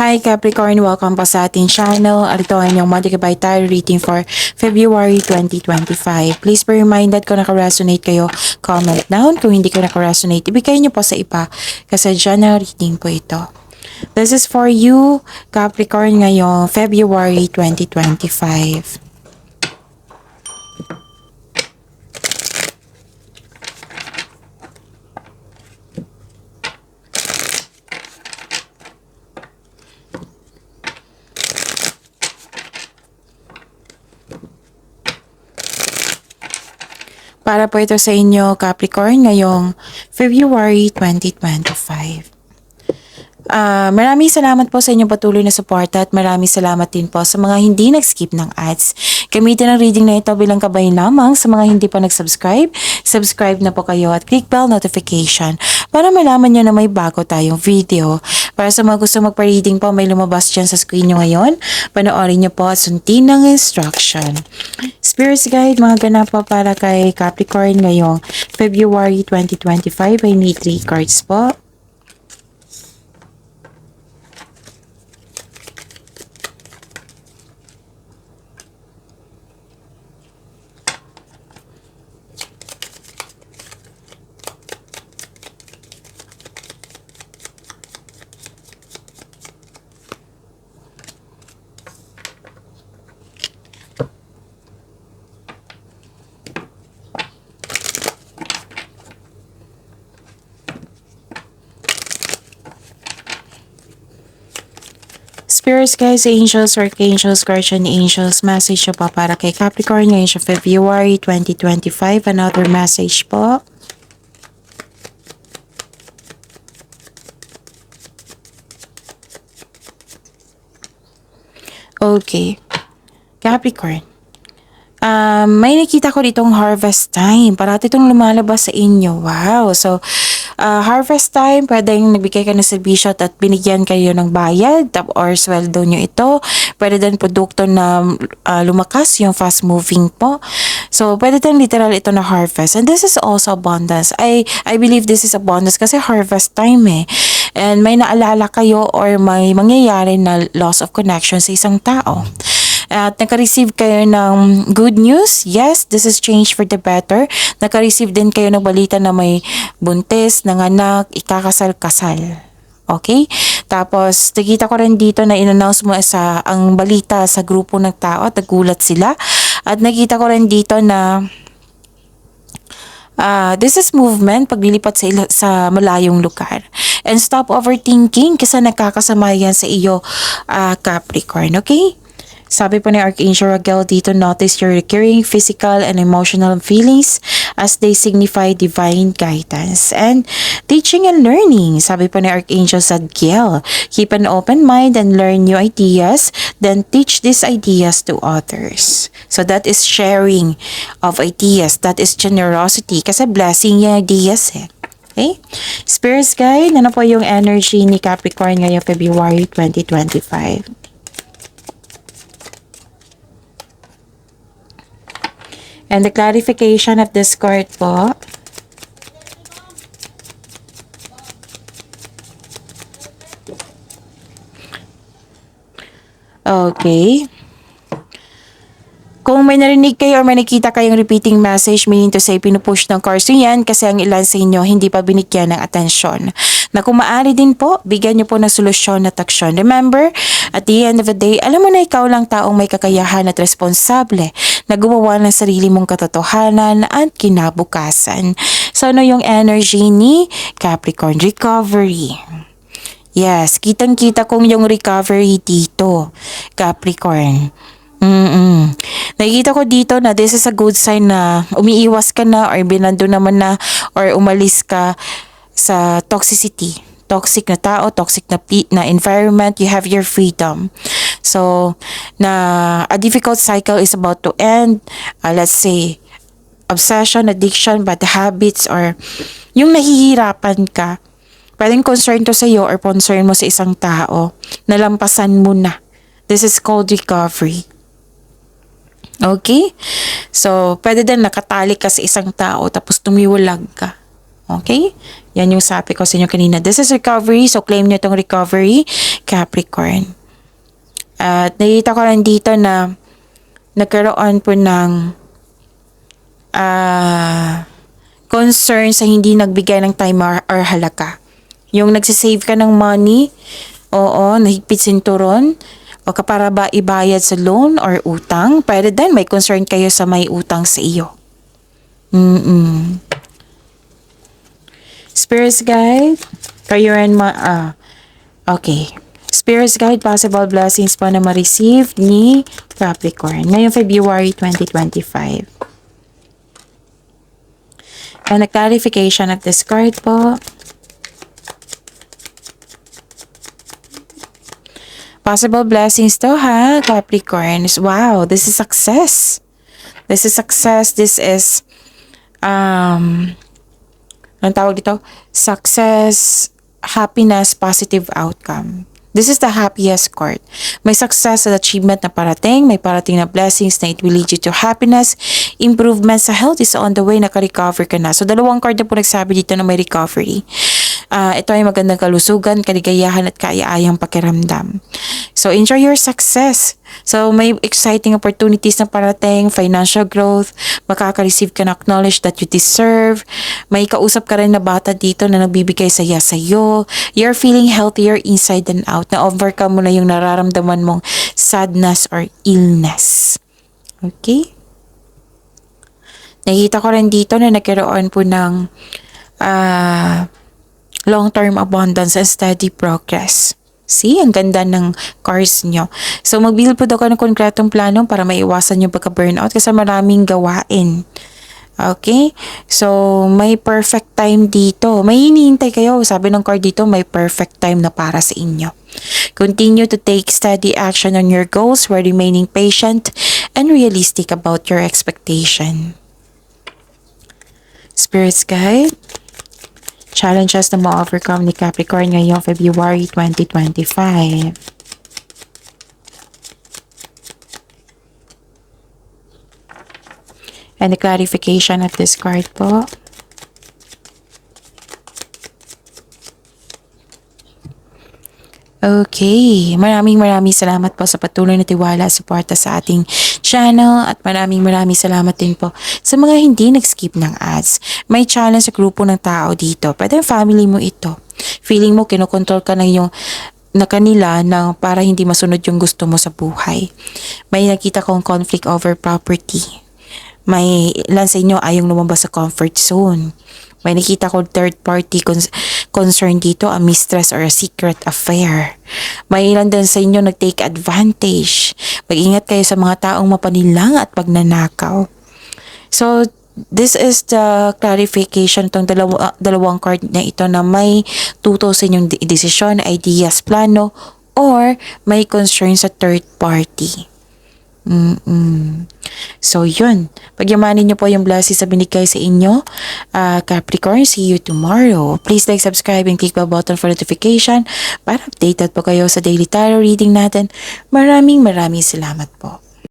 Hi Capricorn, welcome po sa ating channel. Ito ang inyong monthly tarot reading for February 2025. Please be reminded kung naka-resonate kayo, comment down. Kung hindi ko naka-resonate, ibigay niyo po sa iba kasi general reading po ito. This is for you, Capricorn, ngayong February 2025. Para po ito sa inyo, Capricorn, ngayong February 2025. Maraming salamat po sa inyong patuloy na suporta at maraming salamat din po sa mga hindi nag-skip ng ads. Gamitin ang reading na ito bilang kabay lamang sa mga hindi pa nag-subscribe. Subscribe na po kayo at click bell notification para malaman nyo na may bago tayong video. Para sa mga gusto magpa-reading po, may lumabas dyan sa screen nyo ngayon. Panoorin nyo po at sundin ng instruction. Spirits Guide, mga ganap po para kay Capricorn ngayong February 2025. I need 3 cards po. Spirits, guys, angels, archangels, guardian angels, message po para kay Capricorn ngayon sa February 2025. Another message po. Okay. Capricorn. May nakita ko ditong harvest time. Parati itong lumalabas sa inyo. Wow. So, harvest time, pwedeng nagbigay ka ng serbisyo at binigyan kayo ng bayad or sweldo nyo ito. Pwede din produkto na lumakas, yung fast moving po. So, pwede din literal ito na harvest. And this is also abundance. I believe this is abundance kasi harvest time eh. And may naalala kayo or may mangyayari na loss of connection sa isang tao. At naka-receive kayo ng good news. Yes, this is change for the better. Naka-receive din kayo ng balita na may buntis, nanganak, ikakasal-kasal. Okay? Tapos, nakita ko rin dito na in-announce mo ang balita sa grupo ng tao at nagulat sila. At nakita ko rin dito na this is movement, paglilipat sa malayong lugar. And stop overthinking kasi nakakasama yan sa iyo, Capricorn. Okay? Sabi po ni Archangel Raguel dito, notice your recurring physical and emotional feelings as they signify divine guidance and teaching and learning. Sabi po ni Archangel Zadkiel, keep an open mind and learn new ideas, then teach these ideas to others. So that is sharing of ideas. That is generosity kasi blessing yung ideas eh. Okay? Spirits Guide, ano po yung energy ni Capricorn ngayong February 2025? And the clarification of this card po. Okay. Kung may narinig kayo or may nakita kayong repeating message, meaning to say pinupush ng cards yan kasi ang ilan sa inyo hindi pa binigyan ng atensyon. Na kung maaari din po, bigyan nyo po ng solusyon at aksyon. Remember, at the end of the day, alam mo na ikaw lang taong may kakayahan at responsable na gumawa ng sarili mong katotohanan at kinabukasan. So ano yung energy ni Capricorn? Recovery. Yes, kitang-kita kong yung recovery dito, Capricorn. Nakikita ko dito na this is a good sign na umiiwas ka na or binando naman na or umalis ka sa toxicity. Toxic na tao, toxic na environment, you have your freedom. So, na a difficult cycle is about to end. Let's say, obsession, addiction, bad habits, or yung nahihirapan ka. Pwedeng concern to sa iyo or concern mo sa isang tao. Nalampasan mo na. This is called recovery. Okay? So, pwede din nakatali ka sa isang tao tapos tumiwalag ka. Okay? Yan yung sabi ko sa inyo kanina. This is recovery, so claim nyo itong recovery, Capricorn. At nakita ko rin dito na nagkaroon po ng concern sa hindi nagbigay ng time or halaga. Yung nagsisave ka ng money, oo, nahigpit sinturon, o para ba ibayad sa loan or utang, pwede din may concern kayo sa may utang sa iyo. Spirits guide, kayo rin okay. Spirits guide, possible blessings pa na ma-receive ni Capricorn ngayong February 2025. And a clarification of this card po. Possible blessings to ha, Capricorns. Wow, this is success. This is success. This is, anong tawag dito? Success, happiness, positive outcome. This is the happiest card. May success at achievement na parating, may parating na blessings na it will lead you to happiness, improvement sa health is on the way, naka-recover ka na. So, dalawang card na po nagsabi dito na may recovery. Ito ay magandang kalusugan, kaligayahan at kaaya-ayang pakiramdam. So, enjoy your success. So, may exciting opportunities na parating, financial growth, makaka-receive ka na acknowledge that you deserve. May kausap ka rin na bata dito na nagbibigay saya sa'yo. You're feeling healthier inside and out. Na-overcome mo na yung nararamdaman mong sadness or illness. Okay? Nakita ko rin dito na nagkaroon po ng long-term abundance and steady progress. See, ang ganda ng cards nyo. So, mag-build po daw ka ng konkretong plano para maiwasan yung pagka-burnout kasi maraming gawain. Okay? So, may perfect time dito. May hinihintay kayo. Sabi ng card dito, may perfect time na para sa inyo. Continue to take steady action on your goals while remaining patient and realistic about your expectation. Spirits guide. Challenges na ma-overcome ni Capricorn ngayong February 2025. And the clarification of this card po. Okay, maraming salamat po sa patuloy na tiwala at suporta sa ating channel at maraming salamat din po sa mga hindi nag-skip ng ads. May challenge sa grupo ng tao dito. Pwede family mo ito. Feeling mo kinokontrol ka na kanila para hindi masunod yung gusto mo sa buhay. May nakita kong conflict over property. May ilan sa inyo ayong lumabas sa comfort zone. May nakita ko third party concern dito, a mistress or a secret affair. May ilan din sa inyo nag-take advantage. Mag-ingat kayo sa mga taong mapanilang at pagnanakaw. So, this is the clarification itong dalawang card na ito na may tuto sa inyong desisyon, ideas, plano, or may concern sa third party. So, yun. Pagyamanin nyo po yung blessings sa binigay sa inyo. Capricorn, see you tomorrow. Please like, subscribe, and click the button for notification para updated po kayo sa daily tarot reading natin. Maraming salamat po.